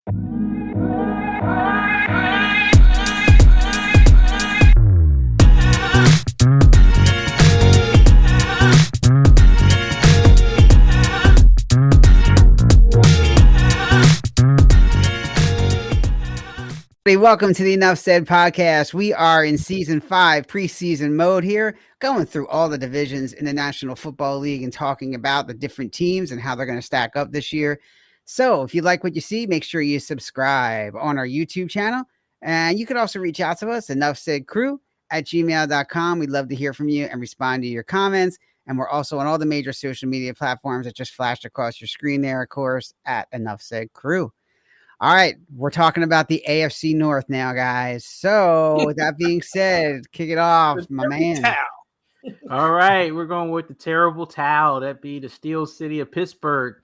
Welcome to the Enough Said podcast. We are in season 5 preseason mode here, going through all the divisions in the National Football League and talking about the different teams and how they're going to stack up this year. So if you like what you see, make sure you subscribe on our YouTube channel. And you can also reach out to us, enoughsaidcrew@gmail.com. We'd love to hear from you and respond to your comments. And we're also on all the major social media platforms that just flashed across your screen there, of course, at Enough Said Crew. All right, we're talking about the AFC North now, guys. So with that being said, kick it off, my man. All right, we're going with the terrible towel. That be the Steel City of Pittsburgh.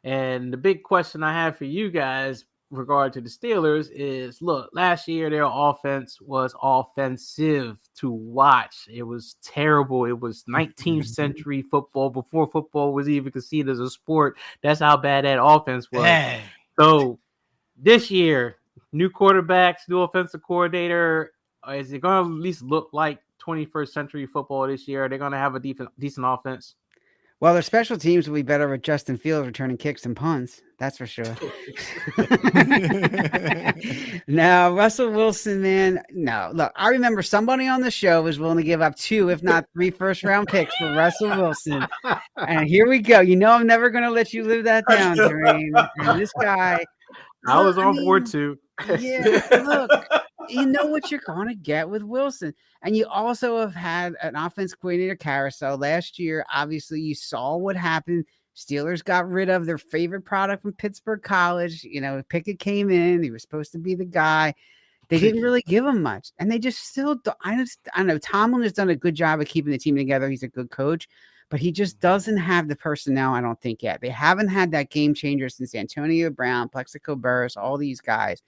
And the big question I have for you guys regard to the Steelers is, look, last year their offense was offensive to watch. It was terrible. It was 19th century football before football was even considered as a sport. That's how bad that offense was. Hey. So this year, new quarterbacks, new offensive coordinator. Is it going to at least look like 21st century football this year? Are they going to have a decent offense? Well, their special teams will be better with Justin Fields returning kicks and punts. That's for sure. Now, Russell Wilson, man. No, look, I remember somebody on the show was willing to give up 2, if not 3 first-round picks for Russell Wilson. And here we go. You know I'm never going to let you live that down, Jermaine. And this guy. I was on board too. Yeah, look, you know what you're going to get with Wilson. And you also have had an offense coordinator carousel last year. Obviously, you saw what happened. Steelers got rid of their favorite product from Pittsburgh College. You know, Pickett came in. He was supposed to be the guy. They didn't really give him much. And they just still – I don't know. Tomlin has done a good job of keeping the team together. He's a good coach. But he just doesn't have the personnel, I don't think, yet. They haven't had that game changer since Antonio Brown, Plexico Burress, all these guys.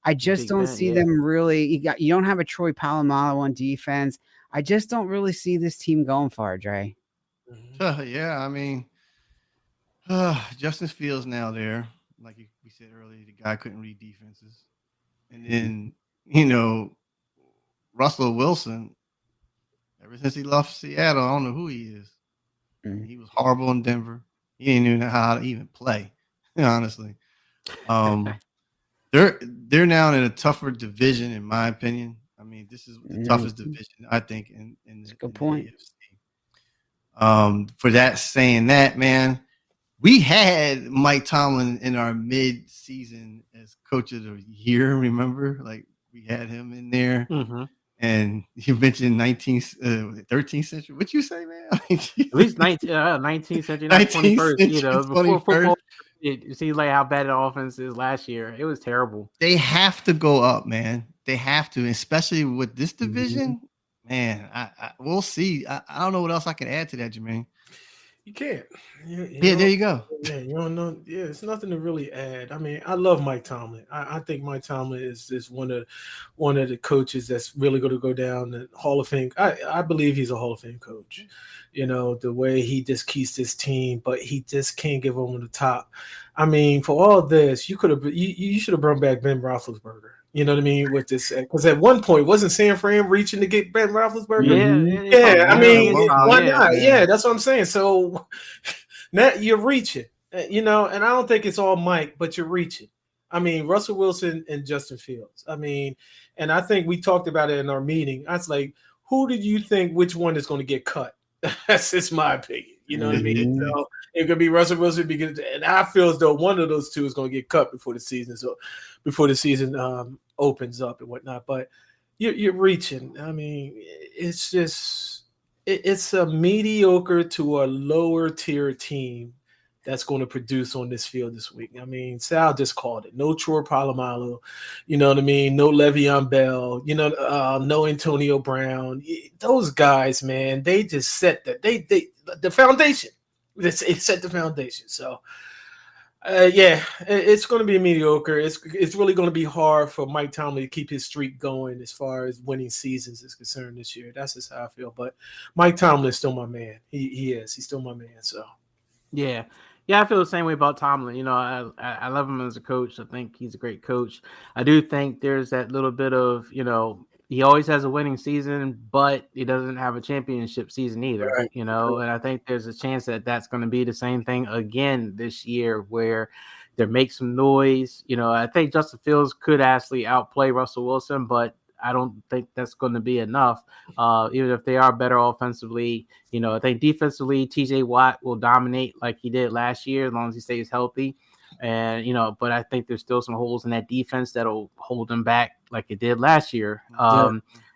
I just don't see them really. You don't have a Troy Polamalu on defense. I just don't really see this team going far, Dre. Yeah, I mean, Justin Fields now there. Like we said earlier, the guy couldn't read defenses. And then, Russell Wilson, ever since he left Seattle, I don't know who he is. He was horrible in Denver. He didn't even know how to even play, honestly. They're now in a tougher division, in my opinion. I mean, this is the toughest division, I think, in the AFC. For that, saying that, man, we had Mike Tomlin in our mid-season as coach of the year, remember? Like, we had him in there. Mm-hmm. And you mentioned 13th century. What you say, man? At least 19th century, not 21st. Before football, you see like how bad the offense is last year. It was terrible. They have to go up, man. They have to, especially with this division. Mm-hmm. Man, we'll see. I don't know what else I can add to that, Jermaine. You can't. There you go. Yeah, you don't know. Yeah, it's nothing to really add. I mean, I love Mike Tomlin. I think Mike Tomlin is one of the coaches that's really going to go down the Hall of Fame. I believe he's a Hall of Fame coach. You know, the way he just keeps this team, but he just can't give them the top. I mean, for all this, you should have brought back Ben Roethlisberger. You know what I mean? With this, because at one point, wasn't San Fran reaching to get Ben Roethlisberger? Yeah. I mean, why not? Yeah, that's what I'm saying. So now you're reaching, and I don't think it's all Mike, but you're reaching. I mean, Russell Wilson and Justin Fields. I mean, and I think we talked about it in our meeting. I was like, who did you think which one is going to get cut? That's just my opinion. You know what I mean? So it could be Russell Wilson, and I feel as though one of those two is going to get cut before the season. So before the season opens up and whatnot, but you're reaching. I mean, it's just it's a mediocre to a lower tier team that's going to produce on this field this week. I mean, Sal just called it. No Troy Polamalu, you know what I mean? No Le'Veon Bell, no Antonio Brown. Those guys, man, they just set the foundation. It set the foundation. So, it's going to be mediocre. It's really going to be hard for Mike Tomlin to keep his streak going as far as winning seasons is concerned this year. That's just how I feel. But Mike Tomlin is still my man. He is. He's still my man. So, yeah. Yeah, I feel the same way about Tomlin. I love him as a coach. I think he's a great coach. I do think there's that little bit of, he always has a winning season, but he doesn't have a championship season either, Right. and I think there's a chance that that's going to be the same thing again this year where they make some noise. I think Justin Fields could actually outplay Russell Wilson, but I don't think that's going to be enough. Even if they are better offensively, I think defensively, TJ Watt will dominate like he did last year as long as he stays healthy. And, but I think there's still some holes in that defense that'll hold them back like it did last year.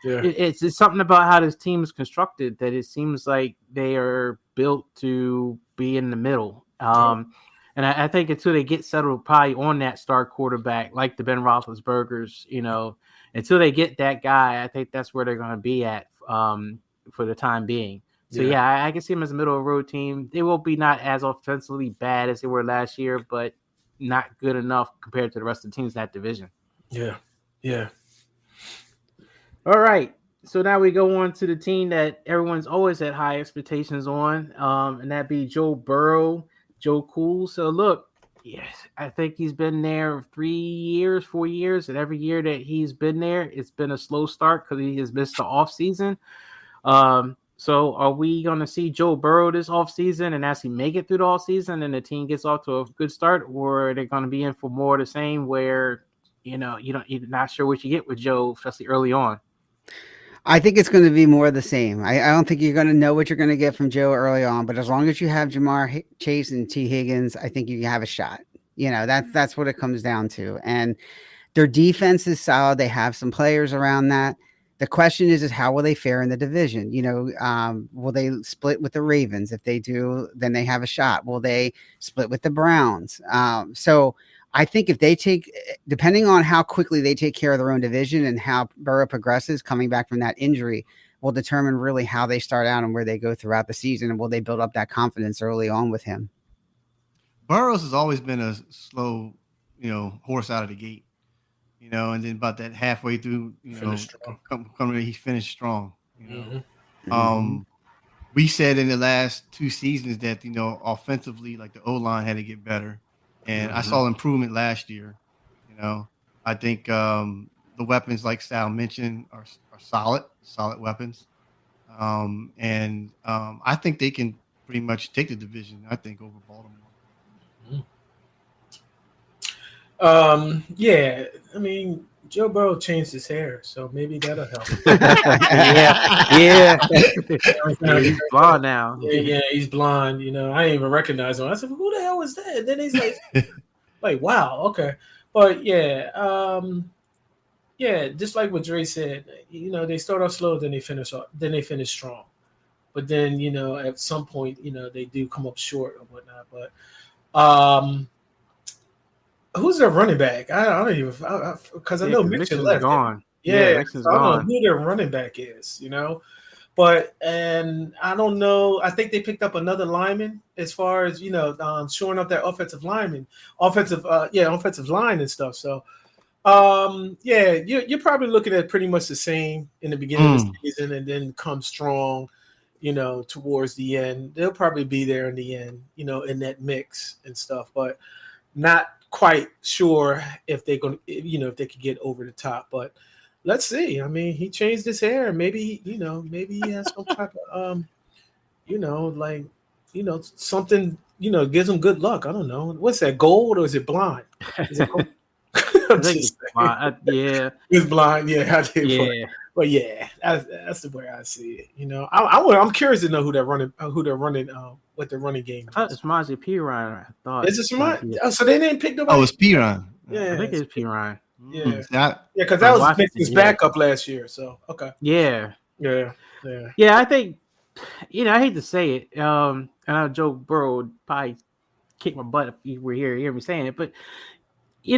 It's something about how this team is constructed that it seems like they are built to be in the middle. And I think until they get settled probably on that star quarterback, like the Ben Roethlisbergers, until they get that guy, I think that's where they're going to be at for the time being. So, I can see them as a middle of the road team. They will be not as offensively bad as they were last year, but not good enough compared to the rest of the teams in that division. Yeah. Yeah. All right. So now we go on to the team that everyone's always had high expectations on, and that'd be Joe Burrow, Joe Cool. So look, yes, I think he's been there 4 years, and every year that he's been there, it's been a slow start because he has missed the offseason. So are we going to see Joe Burrow this offseason and actually make it through the offseason and the team gets off to a good start, or are they going to be in for more of the same where, you're not sure what you get with Joe, especially early on? I think it's going to be more of the same. I don't think you're going to know what you're going to get from Joe early on, but as long as you have Jamar Chase and T. Higgins, I think you have a shot. That's what it comes down to. And their defense is solid. They have some players around that. The question is how will they fare in the division? Will they split with the Ravens? If they do, then they have a shot. Will they split with the Browns? So I think if they depending on how quickly they take care of their own division and how Burrow progresses coming back from that injury, will determine really how they start out and where they go throughout the season. And will they build up that confidence early on with him? Burrows has always been a slow, horse out of the gate, and then about that halfway through, he finished strong. We said in the last 2 seasons that, offensively, like the O-line had to get better. And I saw improvement last year. I think the weapons, like Sal mentioned, are solid weapons. And I think they can pretty much take the division, over Baltimore. Yeah, I mean, Joe Burrow changed his hair, so maybe that'll help. Yeah. He's blonde now. Yeah, he's blonde. I didn't even recognize him. I said, "Who the hell is that?" And then he's like, wow, okay. But just like what Dre said, they start off slow, then they finish strong. But then, at some point, they do come up short or whatnot. But who's their running back? I don't even, because I know Mixon left. Gone. Mixon's gone. I don't know who their running back is, But and I don't know. I think they picked up another lineman as far as shoring up that offensive line and stuff. So you're probably looking at pretty much the same in the beginning of the season, and then come strong, towards the end. They'll probably be there in the end, in that mix and stuff, but not quite sure if they're going to, if they could get over the top, but. Let's see. I mean, he changed his hair. Maybe, maybe he has some type of, something, gives him good luck. I don't know. What's that, gold or is it blonde? Is it gold? I think it's blonde. Yeah. It's blonde. Yeah. I did. Yeah. But yeah, that's the way I see it. I'm curious to know what their running game is. It's Samaje Perine, I thought. Is it Samaje? Oh, so they didn't pick nobody? Oh, it's Perine. Yeah. I think it's Perine. Yeah, because that was Mixon's backup last year. So okay. Yeah. I think, I hate to say it. I know Joe Burrow would probably kick my butt if you were here to hear me saying it, but he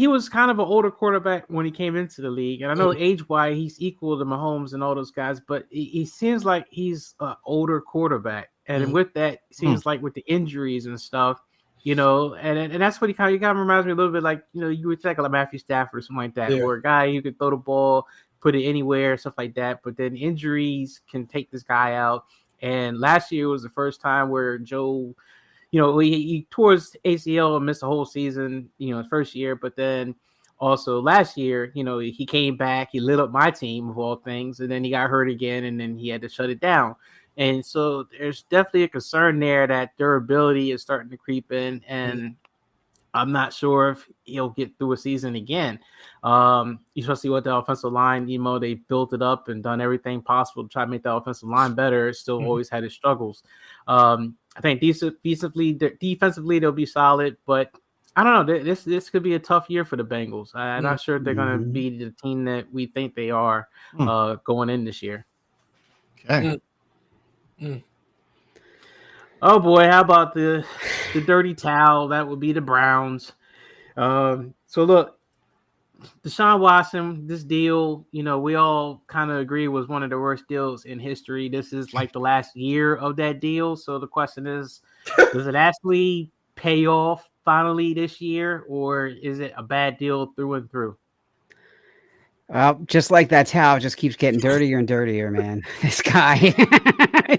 was kind of an older quarterback when he came into the league, and I know age-wise he's equal to Mahomes and all those guys, but he seems like he's an older quarterback, and with that, it seems like with the injuries and stuff. And that's what he kind of reminds me a little bit like, you would take like Matthew Stafford or something like that, or a guy who could throw the ball, put it anywhere, stuff like that. But then injuries can take this guy out. And last year was the first time where Joe, he tore his ACL and missed the whole season, his first year, but then also last year, he came back, he lit up my team of all things, and then he got hurt again, and then he had to shut it down. And so there's definitely a concern there that durability is starting to creep in, and I'm not sure if he'll get through a season again. Especially with the offensive line, they built it up and done everything possible to try to make the offensive line better. It still always had its struggles. I think defensively they'll be solid, but I don't know. This could be a tough year for the Bengals. I'm not sure if they're going to be the team that we think they are going in this year. Okay. Oh boy, how about the dirty towel? That would be the Browns. So look, Deshaun Watson, this deal, we all kind of agree was one of the worst deals in history. This is like the last year of that deal. So the question is, does it actually pay off finally this year, or is it a bad deal through and through? Well, just like that towel just keeps getting dirtier and dirtier, man. This guy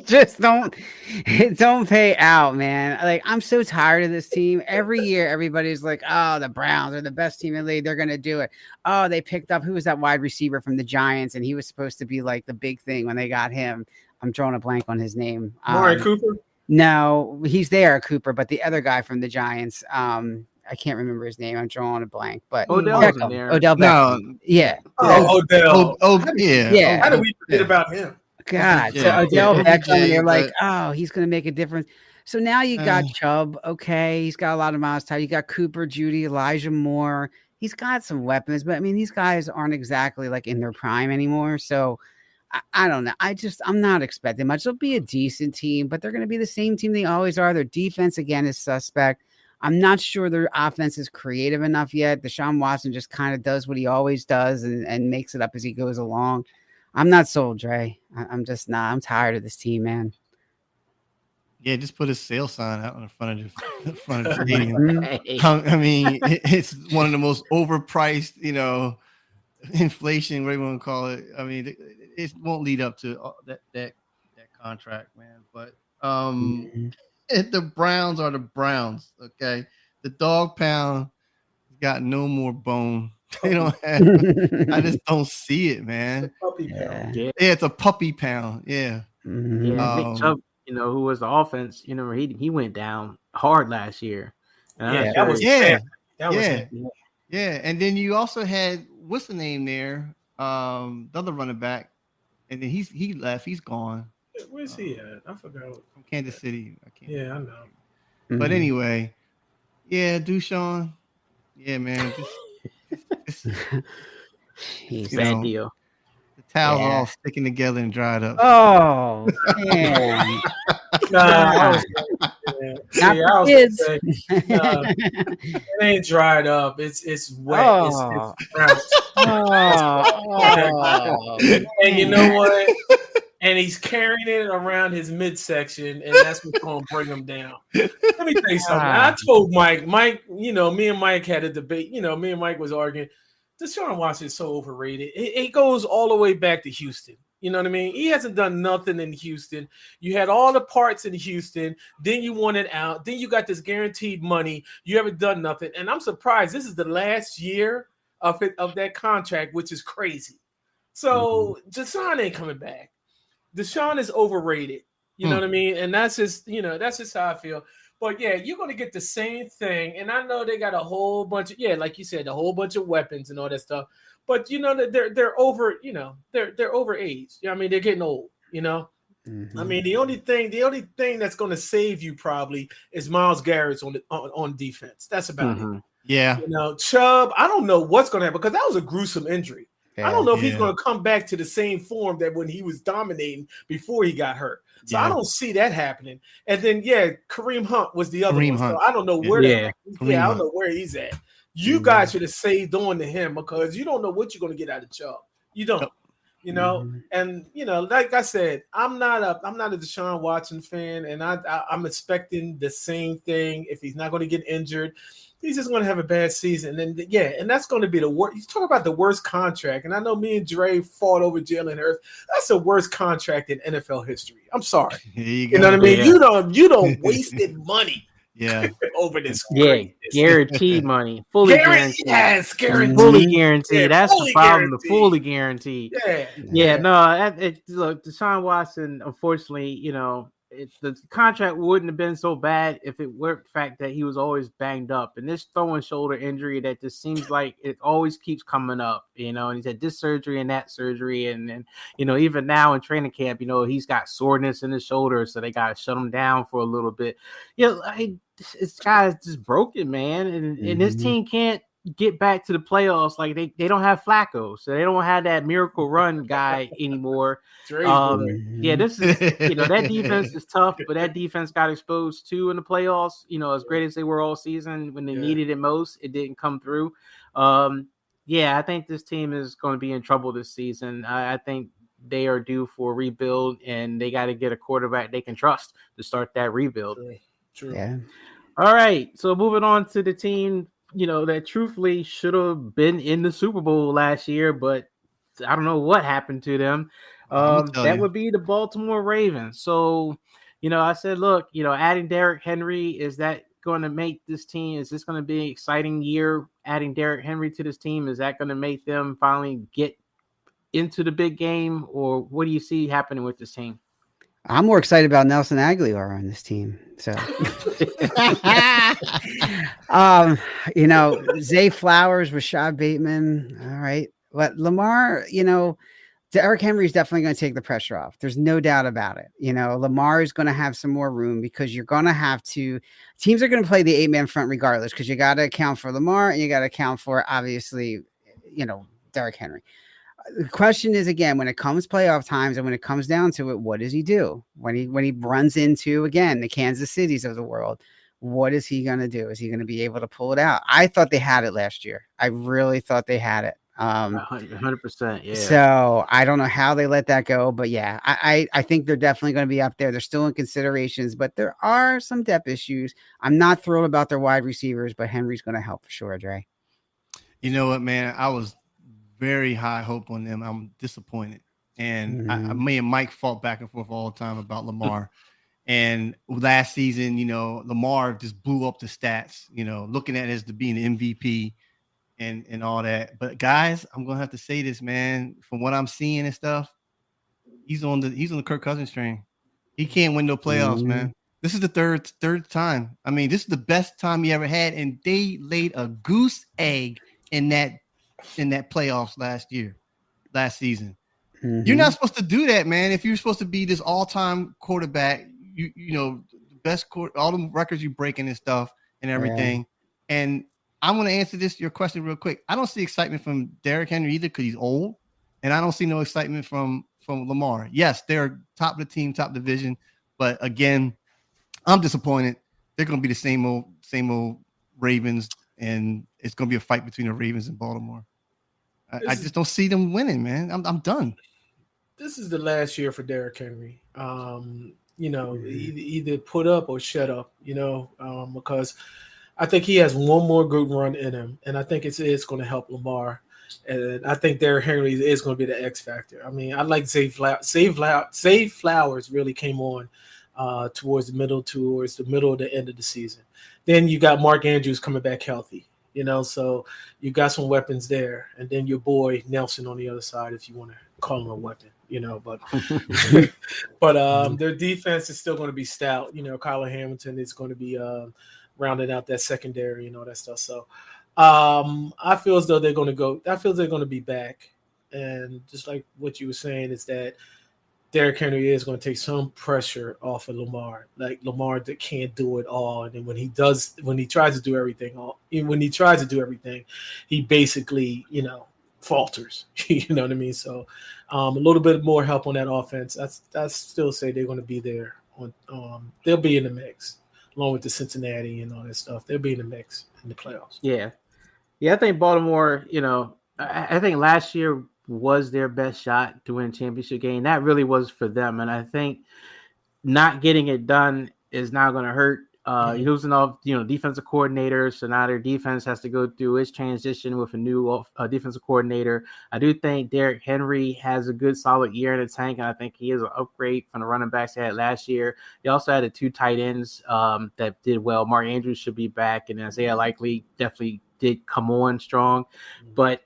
just don't pay out, man. Like, I'm so tired of this team. Every year, everybody's like, oh, the Browns are the best team in the league. They're going to do it. Oh, they picked up, who was that wide receiver from the Giants? And he was supposed to be like the big thing when they got him. I'm drawing a blank on his name. Amari Cooper? No, he's there, Cooper, but the other guy from the Giants, I can't remember his name. I'm drawing a blank, but Odell Beckham. No. Yeah. Odell. Yeah. How did we forget about him? God. So Odell Beckham, they're like, oh, he's going to make a difference. So now you got Chubb. Okay. He's got a lot of miles time. You got Cooper, Judy, Elijah Moore. He's got some weapons, but I mean, these guys aren't exactly like in their prime anymore. So I don't know. I'm not expecting much. They'll be a decent team, but they're going to be the same team they always are. Their defense, again, is suspect. I'm not sure their offense is creative enough yet. Deshaun Watson just kind of does what he always does and makes it up as he goes along. I'm not sold, Dre. I'm just not. I'm tired of this team, man. Yeah, just put a sale sign out in the front of the stadium. I mean, it's one of the most overpriced, inflation, whatever you want to call it. I mean, it won't lead up to that contract, man. But the Browns are the Browns, okay? The dog pound got no more bone. They don't have. I just don't see it, man. It's a puppy pound. Yeah, it's a puppy pound. Yeah. Nick Chubb, who was the offense, he went down hard last year. That was And then you also had what's the name there? The other running back, and then he left. He's gone. Where's he at? I forgot. From Kansas City. I know. But anyway, Deshaun. Yeah, man. Bad deal. The towels are all sticking together and dried up. Oh, man. It ain't dried up. It's wet. It's and you know what? And he's carrying it around his midsection, and that's what's going to bring him down. Let me tell you something. I told Mike, me and Mike had a debate. Me and Mike was arguing. Deshaun Watson is so overrated. It goes all the way back to Houston. You know what I mean? He hasn't done nothing in Houston. You had all the parts in Houston. Then you wanted out. Then you got this guaranteed money. You haven't done nothing. And I'm surprised. This is the last year of that contract, which is crazy. So Deshaun ain't coming back. Deshaun is overrated. You know what I mean? And that's just how I feel. But yeah, you're going to get the same thing. And I know they got a whole bunch of, like you said, a whole bunch of weapons and all that stuff. But they're over, they're over age. I mean, they're getting old, I mean, the only thing that's going to save you probably is Myles Garrett's on defense. That's about it. Yeah. Chubb, I don't know what's going to happen because that was a gruesome injury. I don't know if he's going to come back to the same form that when he was dominating before he got hurt. So I don't see that happening. And then Kareem Hunt was the other one. So I don't know where I don't know where he's at. You guys should have saved on to him because you don't know what you're going to get out of Chubb. You don't. And like I said, I'm not a Deshaun Watson fan, and I'm expecting the same thing. If he's not going to get injured, he's just going to have a bad season. And and that's going to be the worst. You talk about the worst contract, and I know me and Dre fought over Jalen Hurts. That's the worst contract in NFL history. I'm sorry. You know what I mean? You don't wasted money. Yeah. over this. Yeah, guaranteed money, fully guaranteed. Yes, guaranteed. Fully guaranteed. Yeah, That's fully the problem. guaranteed. The fully guaranteed. Yeah. Yeah, no. Look, Deshaun Watson. Unfortunately, the contract wouldn't have been so bad if it were the fact that he was always banged up, and this throwing shoulder injury that just seems like it always keeps coming up. And he's had this surgery and that surgery, and even now in training camp, he's got soreness in his shoulder, so they got to shut him down for a little bit. This guy's just broken, man, and his team can't get back to the playoffs. Like they don't have Flacco, so they don't have that miracle run guy anymore. This is that defense is tough, but that defense got exposed too in the playoffs. As great as they were all season, when they needed it most, it didn't come through. I think this team is going to be in trouble this season. I think they are due for a rebuild, and they got to get a quarterback they can trust to start that rebuild. True. Yeah. All right, so moving on to the team that truthfully should have been in the Super Bowl last year, but I don't know what happened to them. That would be the Baltimore Ravens. So, I said, look, adding Derrick Henry, is that going to make this team? Is this going to be an exciting year adding Derrick Henry to this team? Is that going to make them finally get into the big game, or what do you see happening with this team? I'm more excited about Nelson Aguilar on this team. So, Zay Flowers, Rashad Bateman. All right. But Lamar, Derrick Henry is definitely going to take the pressure off. There's no doubt about it. Lamar is going to have some more room because you're going to have to, teams are going to play the 8-man front regardless, because you got to account for Lamar and you got to account for, obviously, Derrick Henry. The question is, again, when it comes playoff times and when it comes down to it, what does he do when he runs into, again, the Kansas Cities of the world? What is he going to do? Is he going to be able to pull it out? I thought they had it last year. I really thought they had it. 100%. Yeah. So I don't know how they let that go, but yeah, I think they're definitely going to be up there. They're still in considerations, but there are some depth issues. I'm not thrilled about their wide receivers, but Henry's going to help for sure, Dre. You know what, man? I was very high hope on them. I'm disappointed. And me and Mike fought back and forth all the time about Lamar. And last season, Lamar just blew up the stats, looking at it as to being an MVP and all that. But guys, I'm going to have to say this, man, from what I'm seeing and stuff, he's on the Kirk Cousins train. He can't win no playoffs, man. This is the third time. I mean, this is the best time he ever had. And they laid a goose egg in that playoffs last season. You're not supposed to do that, man. If you're supposed to be this all-time quarterback, the best all the records you breaking and stuff and everything. Yeah. And I'm going to answer your question real quick. I don't see excitement from Derrick Henry either because he's old, and I don't see no excitement from Lamar. Yes, they're top of the team, top division, but again, I'm disappointed. They're going to be the same old Ravens, and it's going to be a fight between the Ravens and Baltimore. I just don't see them winning, man. I'm done. This is the last year for Derrick Henry. Either put up or shut up, because I think he has one more good run in him, and I think it's going to help Lamar. And I think Derrick Henry is going to be the X factor. I mean, I like Zay Flowers really came on towards the middle of the end of the season. Then you got Mark Andrews coming back healthy, so you got some weapons there. And then your boy Nelson on the other side, if you want to call him a weapon, but their defense is still going to be stout. Kyler Hamilton is going to be rounding out that secondary and all that stuff. So I feel as though they're going to be back. And just like what you were saying is that Derrick Henry is going to take some pressure off of Lamar. Like Lamar that can't do it all, and then when he tries to do everything, he basically falters. You know what I mean? So a little bit more help on that offense. I still say they're going to be there. They'll be in the mix along with the Cincinnati and all that stuff. They'll be in the mix in the playoffs. Yeah. I think Baltimore. I think last year was their best shot to win a championship game. That really was for them. And I think not getting it done is now going to hurt losing off, defensive coordinator. So now their defense has to go through its transition with a new defensive coordinator. I do think Derrick Henry has a good solid year in the tank, and I think he is an upgrade from the running backs they had last year. They also had the 2 tight ends that did well. Mark Andrews should be back, and Isaiah Likely definitely did come on strong. But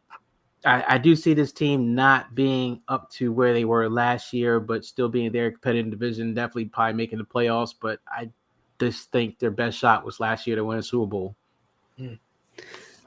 I do see this team not being up to where they were last year, but still being there, competitive division, definitely probably making the playoffs. But I just think their best shot was last year to win a Super Bowl.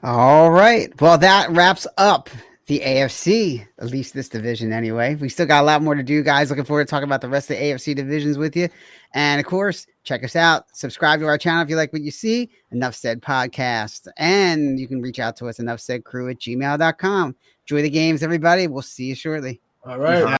All right. Well, that wraps up the AFC, at least this division anyway. We still got a lot more to do, guys. Looking forward to talking about the rest of the AFC divisions with you. And of course, check us out. Subscribe to our channel if you like what you see. Enough Said Podcast. And you can reach out to us, enoughsaidcrew@gmail.com. Enjoy the games, everybody. We'll see you shortly. All right.